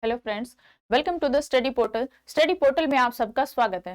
Hello friends, welcome to the study portal. Study portal में आप सबका स्वागत है।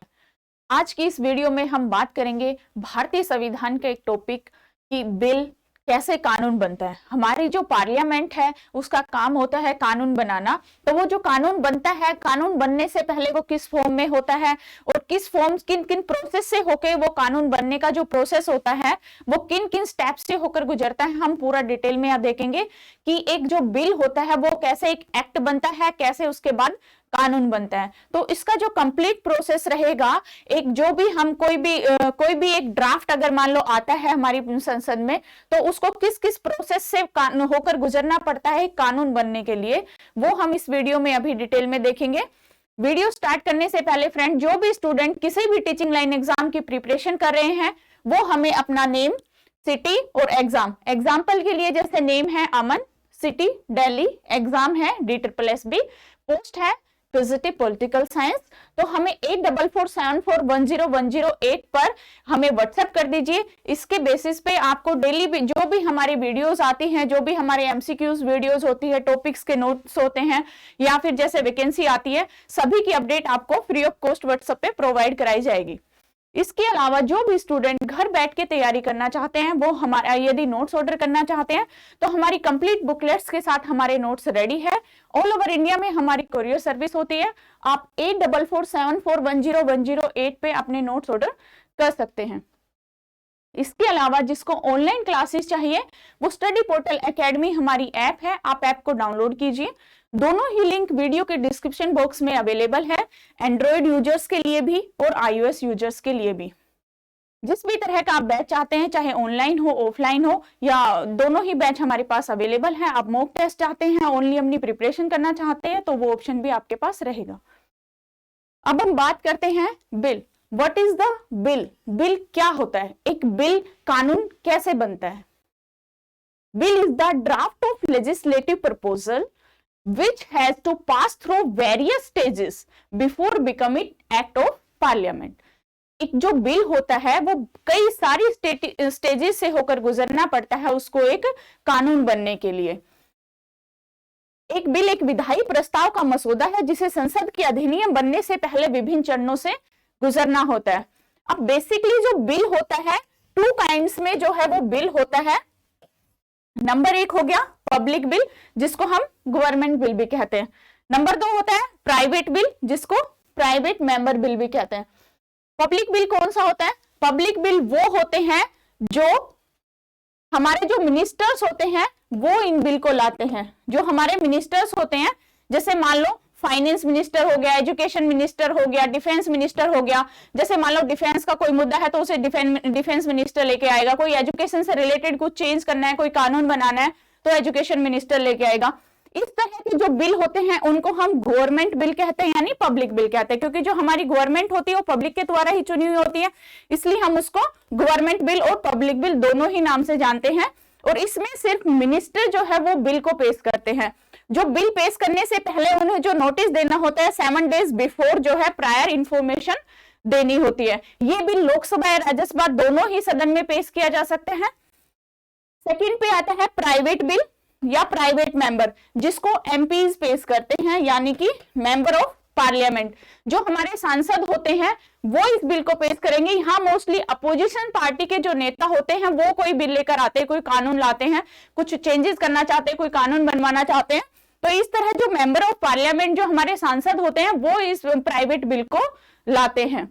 आज की इस वीडियो में हम बात करेंगे भारतीय संविधान के एक टॉपिक की बिल कैसे कानून बनता है। हमारी जो पार्लियामेंट है उसका काम होता है कानून बनाना। तो वो जो कानून बनता है, कानून बनने से पहले वो किस फॉर्म में होता है और किस फॉर्म किन किन प्रोसेस से होके वो कानून बनने का जो प्रोसेस होता है वो किन किन स्टेप्स से होकर गुजरता है, हम पूरा डिटेल में यहाँ देखेंगे कि एक जो बिल होता है वो कैसे एक एक्ट बनता है, कैसे उसके बाद कानून बनता है। तो इसका जो कंप्लीट प्रोसेस रहेगा, एक जो भी हम कोई भी एक ड्राफ्ट अगर मान लो आता है हमारी संसद में, तो उसको किस किस प्रोसेस से होकर गुजरना पड़ता है कानून बनने के लिए, वो हम इस वीडियो में अभी डिटेल में देखेंगे। वीडियो स्टार्ट करने से पहले फ्रेंड, जो भी स्टूडेंट किसी भी टीचिंग लाइन एग्जाम की प्रिपरेशन कर रहे हैं वो हमें अपना नेम, सिटी और एग्जाम, एग्जाम्पल के लिए जैसे नेम है अमन, सिटी दिल्ली, एग्जाम है DSSB, पोस्ट है फिजिक्स पॉलिटिकल साइंस, तो हमें 8447410108 पर हमें व्हाट्सएप कर दीजिए। इसके बेसिस पे आपको डेली जो भी हमारी वीडियोस आती हैं, जो भी हमारे MCQs वीडियोस होती है, टॉपिक्स के नोट्स होते हैं या फिर जैसे वैकेंसी आती है, सभी की अपडेट आपको फ्री ऑफ कॉस्ट व्हाट्सएप पे प्रोवाइड कराई जाएगी। इसके अलावा जो भी स्टूडेंट घर बैठ के तैयारी करना चाहते हैं, वो हमारा यदि नोट्स ऑर्डर करना चाहते हैं तो हमारी कंप्लीट बुकलेट्स के साथ हमारे नोट्स रेडी है। ऑल ओवर इंडिया में हमारी कोरियर सर्विस होती है। आप 8447410108 पे अपने नोट्स ऑर्डर कर सकते हैं। इसके अलावा जिसको ऑनलाइन क्लासेस चाहिए, वो स्टडी पोर्टल एकेडमी हमारी ऐप है, आप ऐप को डाउनलोड कीजिए। दोनों ही लिंक वीडियो के डिस्क्रिप्शन बॉक्स में अवेलेबल है, एंड्रॉयड यूजर्स के लिए भी और iOS यूजर्स के लिए भी। जिस भी तरह का आप बैच चाहते हैं, चाहे ऑनलाइन हो ऑफलाइन हो, या दोनों ही बैच हमारे पास अवेलेबल है। आप मॉक टेस्ट चाहते हैं, ओनली अपनी प्रिपरेशन करना चाहते हैं, तो वो ऑप्शन भी आपके पास रहेगा। अब हम बात करते हैं bill. What is the bill? Bill क्या होता है? एक बिल कानून कैसे बनता है? Bill is the draft of legislative proposal which has to pass through various stages before becoming act of parliament। एक जो बिल होता है वो कई सारी स्टेजेस से होकर गुजरना पड़ता है उसको एक कानून बनने के लिए। एक बिल एक विधायी प्रस्ताव का मसौदा है जिसे संसद के अधिनियम बनने से पहले विभिन्न चरणों से गुजरना होता है। अब बेसिकली जो बिल होता है, टू काइंड्स में जो है वो बिल होता है। नंबर 1 हो गया पब्लिक बिल, जिसको हम गवर्नमेंट बिल भी कहते हैं। नंबर 2 होता है प्राइवेट बिल, जिसको प्राइवेट मेंबर बिल भी कहते हैं। पब्लिक बिल कौन सा होता है? पब्लिक बिल वो होते हैं जो हमारे जो मिनिस्टर्स होते हैं वो इन बिल को लाते हैं। जो हमारे मिनिस्टर्स होते हैं, जैसे मान लो फाइनेंस मिनिस्टर हो गया, एजुकेशन मिनिस्टर हो गया, डिफेंस मिनिस्टर हो गया। जैसे मान लो डिफेंस का कोई मुद्दा है तो उसे डिफेंस मिनिस्टर लेके आएगा। कोई एजुकेशन से रिलेटेड कुछ चेंज करना है, कोई कानून बनाना है, तो एजुकेशन मिनिस्टर लेके आएगा। इस तरह के जो बिल होते हैं उनको हम गवर्नमेंट बिल कहते हैं, यानी पब्लिक बिल कहते हैं, क्योंकि जो हमारी गवर्नमेंट होती है वो पब्लिक के द्वारा ही चुनी हुई होती है, इसलिए हम उसको गवर्नमेंट बिल और पब्लिक बिल दोनों ही नाम से जानते हैं। और इसमें सिर्फ मिनिस्टर जो है वो बिल को पेश करते हैं। जो बिल पेश करने से पहले उन्हें जो नोटिस देना होता है 7 डेज बिफोर जो है प्रायर इंफॉर्मेशन देनी होती है। ये बिल लोकसभा या राज्यसभा दोनों ही सदन में पेश किया जा सकते हैं। सेकंड पे आता है प्राइवेट बिल या प्राइवेट मेंबर, जिसको MPs पेश करते हैं, यानी कि मेंबर ऑफ पार्लियामेंट। जो हमारे सांसद होते हैं वो इस बिल को पेश करेंगे। यहाँ मोस्टली अपोजिशन पार्टी के जो नेता होते हैं वो कोई बिल लेकर आते हैं, कोई कानून लाते हैं, कुछ चेंजेस करना चाहते हैं, कोई कानून बनवाना चाहते हैं। तो इस तरह जो मेंबर ऑफ पार्लियामेंट जो हमारे सांसद होते हैं वो इस प्राइवेट बिल को लाते हैं।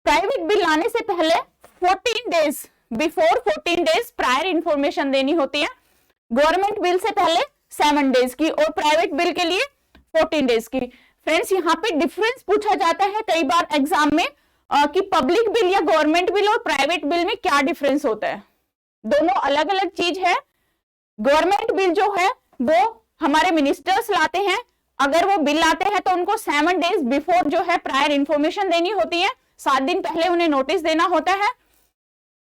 प्राइवेट बिल लाने से पहले 14 days before 14 days prior information देनी होती है। गवर्नमेंट बिल से पहले 7 डेज की और प्राइवेट बिल के लिए 14 डेज की। फ्रेंड्स, यहाँ पे डिफरेंस पूछा जाता है कई बार एग्जाम में कि पब्लिक बिल या गवर्नमेंट बिल और प्राइवेट बिल में क्या डिफरेंस होता है। दोनों अलग अलग चीज है। गवर्नमेंट बिल जो है वो हमारे मिनिस्टर्स लाते हैं। अगर वो बिल लाते हैं तो उनको 7 डेज बिफोर जो है प्रायर इंफॉर्मेशन देनी होती है, 7 दिन पहले उन्हें नोटिस देना होता है।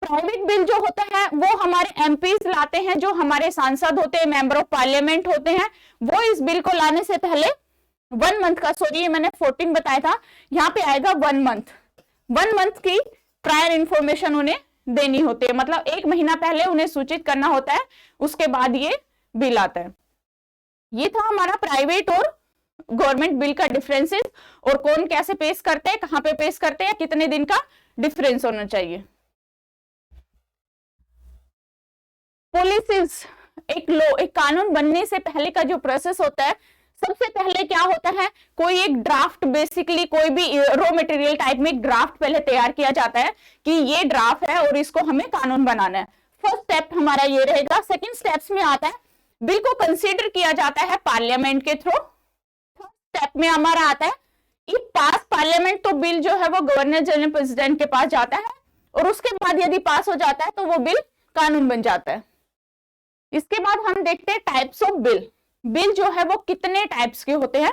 प्राइवेट बिल जो होता है वो हमारे MPs लाते हैं, जो हमारे सांसद होते हैं, मेंबर ऑफ पार्लियामेंट होते हैं। वो इस बिल को लाने से पहले 1 मंथ का, सॉरी मैंने 14 बताया था, यहाँ पे आएगा 1 मंथ की प्रायर इंफॉर्मेशन उन्हें देनी होती है। मतलब 1 महीना पहले उन्हें सूचित करना होता है, उसके बाद ये बिल आता है। ये था हमारा प्राइवेट और गवर्नमेंट बिल का डिफरेंसेस और कौन कैसे पेश करते हैं, कहां पे पेश करते हैं, कितने दिन का डिफरेंस होना चाहिए। पॉलिसीज, एक कानून बनने से पहले का जो प्रोसेस होता है, सबसे पहले क्या होता है, कोई एक ड्राफ्ट, बेसिकली कोई भी रॉ मटेरियल टाइप में एक ड्राफ्ट पहले तैयार किया जाता है कि ये ड्राफ्ट है और इसको हमें कानून बनाना है। फर्स्ट स्टेप हमारा ये रहेगा। सेकंड स्टेप्स में आता है बिल को कंसीडर किया जाता है पार्लियामेंट के थ्रू। थर्ड स्टेप में हमारा आता है इफ पास पार्लियामेंट, तो बिल जो है वो गवर्नर जनरल प्रेसिडेंट के पास जाता है और उसके बाद यदि पास हो जाता है तो वो बिल कानून बन जाता है। इसके बाद हम देखते हैं टाइप्स ऑफ बिल। बिल जो है वो कितने टाइप्स के होते हैं।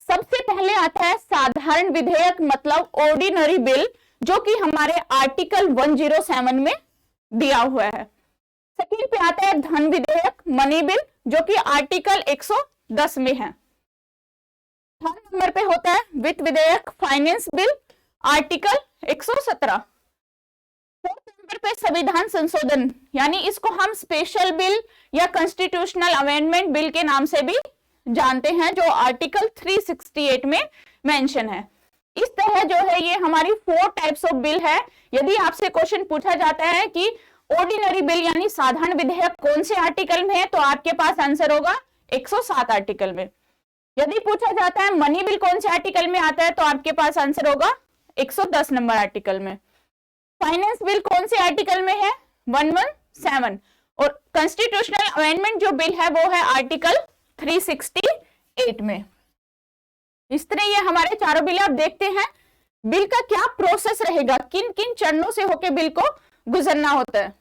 सबसे पहले आता है साधारण विधेयक, मतलब ऑर्डिनरी बिल, जो कि हमारे आर्टिकल 107 में दिया हुआ है। सेकंड पे आता है धन विधेयक, मनी बिल, जो कि आर्टिकल 110 में है। थर्ड नंबर पे होता है वित्त विधेयक, finance bill, article 117। Fourth number पे संविधान संशोधन, यानी इसको हम स्पेशल बिल या कॉन्स्टिट्यूशनल अमेंडमेंट बिल के नाम से भी जानते हैं, जो आर्टिकल 368 में मेंशन है। इस तरह जो है ये हमारी 4 टाइप्स ऑफ बिल है। यदि आपसे क्वेश्चन पूछा जाता है कि ऑर्डिनरी बिल यानी साधारण विधेयक कौन से आर्टिकल में है, तो आपके पास आंसर होगा 107 आर्टिकल में। यदि पूछा जाता है मनी बिल कौन से आर्टिकल में आता है, तो आपके पास आंसर होगा 110 नंबर आर्टिकल में। फाइनेंस बिल कौन से आर्टिकल में है, 117। और कॉन्स्टिट्यूशनल अमेंडमेंट जो बिल है वो है आर्टिकल 368 में। इस तरह ये हमारे चारों बिल आप देखते हैं। बिल का क्या प्रोसेस रहेगा, किन किन चरणों से होकर बिल को गुजरना होता है।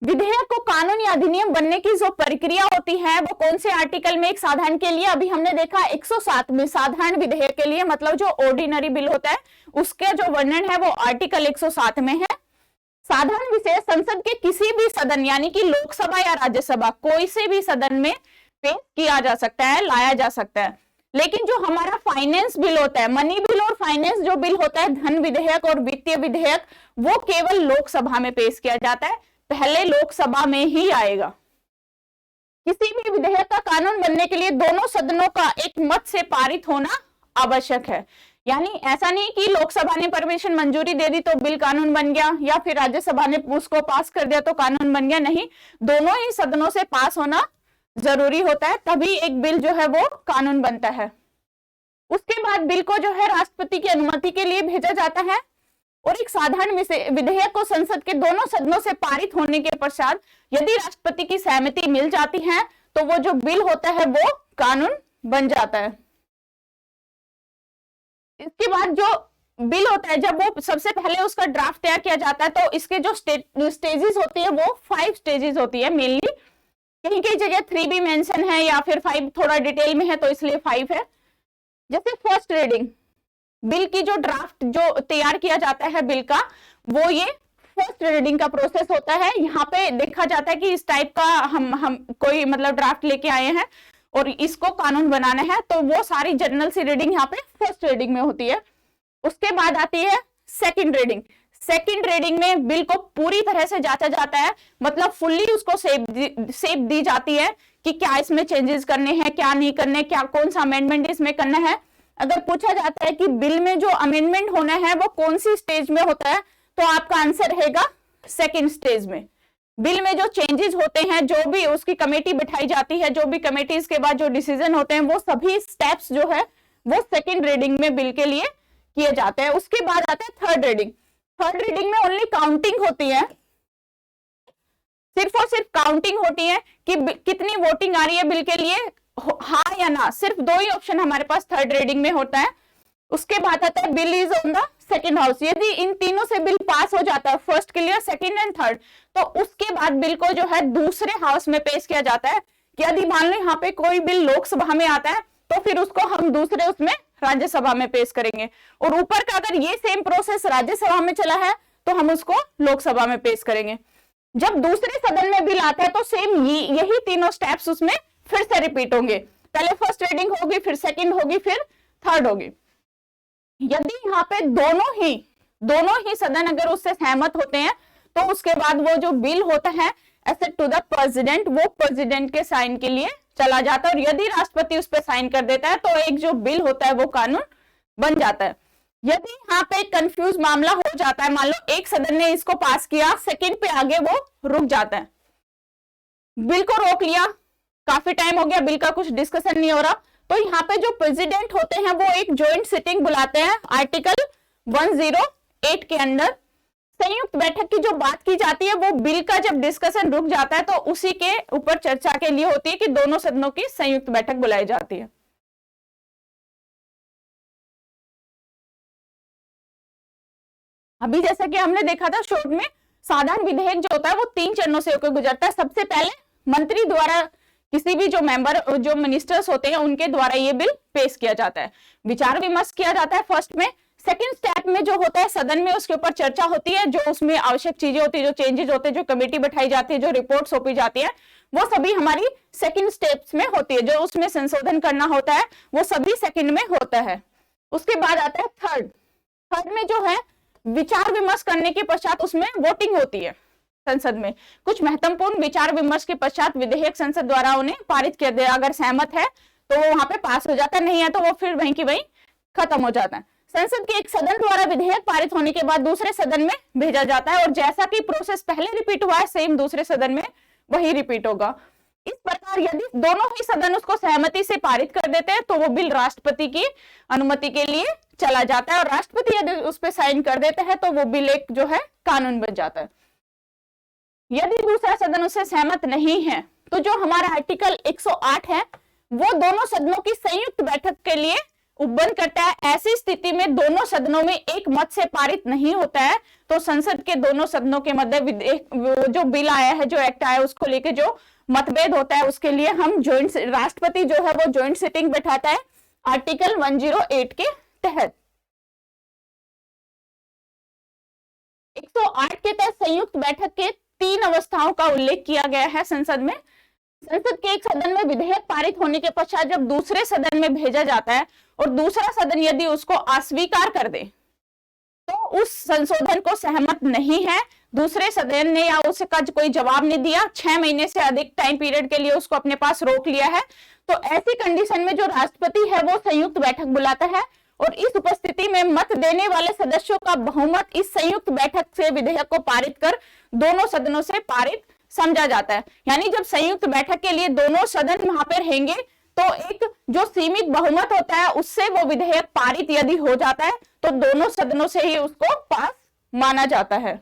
विधेयक को कानून या अधिनियम बनने की जो प्रक्रिया होती है वो कौन से आर्टिकल में, एक साधारण के लिए अभी हमने देखा 107 में, साधारण विधेयक के लिए मतलब जो ऑर्डिनरी बिल होता है उसके जो वर्णन है वो आर्टिकल 107 में है। साधारण विषय संसद के किसी भी सदन यानी कि लोकसभा या राज्यसभा कोई से भी सदन में पेश किया जा सकता है, लाया जा सकता है। लेकिन जो हमारा फाइनेंस बिल होता है, मनी बिल और फाइनेंस जो बिल होता है, धन विधेयक और वित्तीय विधेयक, वो केवल लोकसभा में पेश किया जाता है, पहले लोकसभा में ही आएगा। किसी भी विधेयक का कानून बनने के लिए दोनों सदनों का एक मत से पारित होना आवश्यक है। यानी ऐसा नहीं कि लोकसभा ने परमिशन मंजूरी दे दी तो बिल कानून बन गया, या फिर राज्यसभा ने उसको पास कर दिया तो कानून बन गया। नहीं, दोनों ही सदनों से पास होना जरूरी होता है, तभी एक बिल जो है वो कानून बनता है। उसके बाद बिल को जो है राष्ट्रपति की अनुमति के लिए भेजा जाता है और एक साधारण विधेयक को संसद के दोनों सदनों से पारित होने के पश्चात यदि राष्ट्रपति की सहमति मिल जाती है तो वो जो बिल होता है वो कानून बन जाता है। इसके बाद जो बिल होता है, जब वो सबसे पहले उसका ड्राफ्ट तैयार किया जाता है तो इसके जो स्टेजेस होती है वो 5 स्टेजेस होती है मेनली। कहीं कहीं जगह 3 भी मेंशन है या फिर 5 थोड़ा डिटेल में है तो इसलिए 5 है। जैसे फर्स्ट रीडिंग, बिल की जो ड्राफ्ट जो तैयार किया जाता है बिल का, वो ये फर्स्ट रीडिंग का प्रोसेस होता है। यहाँ पे देखा जाता है कि इस टाइप का हम कोई मतलब ड्राफ्ट लेके आए हैं और इसको कानून बनाना है, तो वो सारी जनरल सी रीडिंग यहाँ पे फर्स्ट रीडिंग में होती है। उसके बाद आती है सेकंड रीडिंग। सेकंड रीडिंग में बिल को पूरी तरह से जांचा जाता है, मतलब फुल्ली उसको शेप दी जाती है कि क्या इसमें चेंजेस करने हैं, क्या नहीं करने, क्या कौन सा अमेंडमेंट इसमें करना है। अगर पूछा जाता है कि बिल में जो अमेंडमेंट होना है वो कौन सी स्टेज में होता है, तो आपका आंसर रहेगा सेकंड स्टेज में। बिल में जो चेंजेस होते हैं, जो भी उसकी कमेटी बिठाई जाती है, जो भी कमेटीज के बाद जो डिसीजन होते हैं, वो सभी स्टेप्स जो है वो सेकंड रीडिंग में बिल के लिए किए जाते हैं। उसके बाद आता है थर्ड रीडिंग। थर्ड रीडिंग में ओनली काउंटिंग होती है, सिर्फ और सिर्फ काउंटिंग होती है कि कितनी वोटिंग आ रही है बिल के लिए, हाँ या ना, सिर्फ 2 ही ऑप्शन हमारे पास थर्ड रीडिंग में होता है। उसके बाद आता है bill is on the second house. यदि इन तीनों से बिल पास हो जाता है, फर्स्ट के लिए, सेकंड एंड थर्ड, तो उसके बाद बिल को जो है दूसरे हाउस में पेश किया जाता है। यदि मान लो यहाँ पे कोई बिल लोकसभा में आता है तो फिर उसको हम दूसरे उसमें राज्यसभा में पेश करेंगे, और ऊपर का अगर ये सेम प्रोसेस राज्यसभा में चला है तो हम उसको लोकसभा में पेश करेंगे। जब दूसरे सदन में बिल आता है तो सेम यही तीनों स्टेप्स उसमें फिर से रिपीट होंगे। पहले फर्स्ट रीडिंग होगी, फिर सेकंड होगी, फिर थर्ड होगी। यदि यहाँ पे दोनों ही सदन अगर उससे सहमत होते हैं तो उसके बाद वो जो बिल होता है एसेट टू द प्रेसिडेंट, वो प्रेसिडेंट के साइन के लिए चला जाता है और यदि राष्ट्रपति उस पर साइन कर देता है तो एक जो बिल होता है वो कानून बन जाता है। यदि यहाँ पे कंफ्यूज मामला हो जाता है, मान लो एक सदन ने इसको पास किया, सेकंड पे आगे वो रुक जाता है, बिल को रोक लिया, काफी टाइम हो गया, बिल का कुछ डिस्कशन नहीं हो रहा, तो यहाँ पे जो प्रेसिडेंट होते हैं वो एक ज्वाइंट सिटिंग बुलाते हैं। आर्टिकल 108 के अंदर संयुक्त बैठक की जो बात की जाती है वो बिल का जब डिस्कशन रुक जाता है तो उसी के ऊपर चर्चा के लिए होती है कि दोनों सदनों की संयुक्त बैठक बुलाई जाती है। अभी जैसा कि हमने देखा था शोध में, साधारण विधेयक जो होता है वो 3 चरणों से होकर गुजरता है। सबसे पहले मंत्री द्वारा, किसी भी जो मेंबर, जो मिनिस्टर्स होते हैं उनके द्वारा ये बिल पेश किया जाता है, विचार विमर्श किया जाता है फर्स्ट में। सेकंड स्टेप में जो होता है सदन में उसके ऊपर चर्चा होती है, जो उसमें आवश्यक चीजें होती है, जो चेंजेस होते हैं, जो कमेटी बैठाई जाती है, जो रिपोर्ट सौंपी जाती है, वो सभी हमारी सेकंड स्टेप्स में होती है। जो उसमें संशोधन करना होता है वो सभी सेकंड में होता है। उसके बाद आता है थर्ड में जो है विचार विमर्श करने के पश्चात उसमें वोटिंग होती है संसद में। कुछ महत्वपूर्ण विचार विमर्श के पश्चात विधेयक संसद द्वारा उन्हें पारित किया गया, अगर सहमत है तो वो वहां पे पास हो जाता है, नहीं है तो वो फिर वहीं की वहीं खत्म हो जाता है। संसद के एक सदन द्वारा विधेयक पारित होने के बाद दूसरे सदन में भेजा जाता है और जैसा कि प्रोसेस पहले रिपीट हुआ है सेम दूसरे सदन में वही रिपीट होगा। इस प्रकार यदि दोनों ही सदन उसको सहमति से पारित कर देते हैं तो वो बिल राष्ट्रपति की अनुमति के लिए चला जाता है और राष्ट्रपति यदि उस पर साइन कर देते हैं तो वो बिल एक जो है कानून बन जाता है। यदि दूसरा सदन उससे सहमत नहीं है तो जो हमारा आर्टिकल 108 है वो दोनों सदनों की संयुक्त बैठक के लिए उपबंध करता है। ऐसी स्थिति में दोनों सदनों में एक मत से पारित नहीं होता है तो संसद के दोनों सदनों के मध्य जो बिल आया है, जो एक्ट आया है, उसको लेके जो मतभेद होता है उसके लिए हम ज्वाइंट, राष्ट्रपति जो है वो ज्वाइंट सिटिंग बैठाता है आर्टिकल 108 के तहत। 108 के तहत संयुक्त बैठक के 3 अवस्थाओं का उल्लेख किया गया है संसद में। संसद के एक सदन में विधेयक पारित होने के पश्चात जब दूसरे सदन में भेजा जाता है और दूसरा सदन यदि उसको अस्वीकार कर दे तो उस संशोधन को सहमत नहीं है, दूसरे सदन ने या उसका कोई जवाब नहीं दिया, 6 महीने से अधिक टाइम पीरियड के लिए उसको अपने पास रोक लिया है, तो ऐसी कंडीशन में जो राष्ट्रपति है वो संयुक्त बैठक बुलाता है और इस उपस्थिति में मत देने वाले सदस्यों का बहुमत इस संयुक्त बैठक से विधेयक को पारित कर दोनों सदनों से पारित समझा जाता है। यानी जब संयुक्त बैठक के लिए दोनों सदन वहां पर रहेंगे तो एक जो सीमित बहुमत होता है उससे वो विधेयक पारित यदि हो जाता है तो दोनों सदनों से ही उसको पास माना जाता है।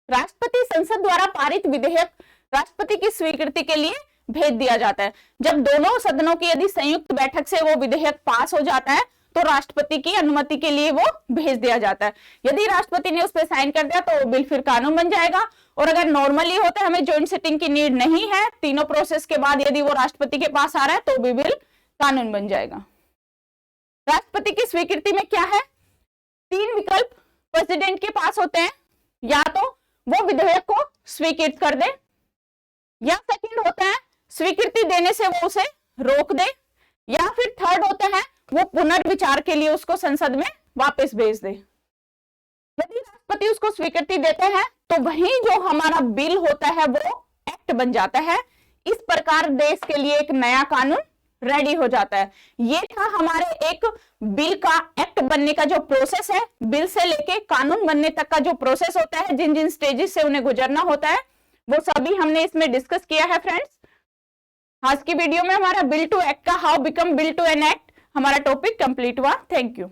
राष्ट्रपति संसद द्वारा पारित विधेयक राष्ट्रपति की स्वीकृति के लिए भेज दिया जाता है। जब दोनों सदनों की यदि संयुक्त बैठक से वो विधेयक पास हो जाता है तो राष्ट्रपति की अनुमति के लिए वो भेज दिया जाता है। यदि राष्ट्रपति ने उस पर साइन कर दिया तो वो बिल फिर कानून बन जाएगा और अगर नॉर्मली होता है, हमें ज्वाइंट सिटिंग की नीड नहीं है, तीनों प्रोसेस के बाद यदि वो राष्ट्रपति के पास आ रहा है तो भी बिल कानून बन जाएगा। राष्ट्रपति की स्वीकृति में क्या है, 3 विकल्प प्रेसिडेंट के पास होते हैं, या तो वो विधेयक को स्वीकृत कर दे, या सेकंड होता है स्वीकृति देने से वो उसे रोक दे, या फिर थर्ड होता है वो पुनर्विचार के लिए उसको संसद में वापस भेज दे। यदि राष्ट्रपति उसको स्वीकृति देते हैं तो वही जो हमारा बिल होता है वो एक्ट बन जाता है। इस प्रकार देश के लिए एक नया कानून रेडी हो जाता है। ये था हमारे एक बिल का एक्ट बनने का जो प्रोसेस है, बिल से लेके कानून बनने तक का जो प्रोसेस होता है, जिन जिन स्टेजेस से उन्हें गुजरना होता है वो सभी हमने इसमें डिस्कस किया है फ्रेंड्स। आज की वीडियो में हमारा बिल टू एक्ट का how become bill to an act हमारा टॉपिक कंप्लीट हुआ। Thank you.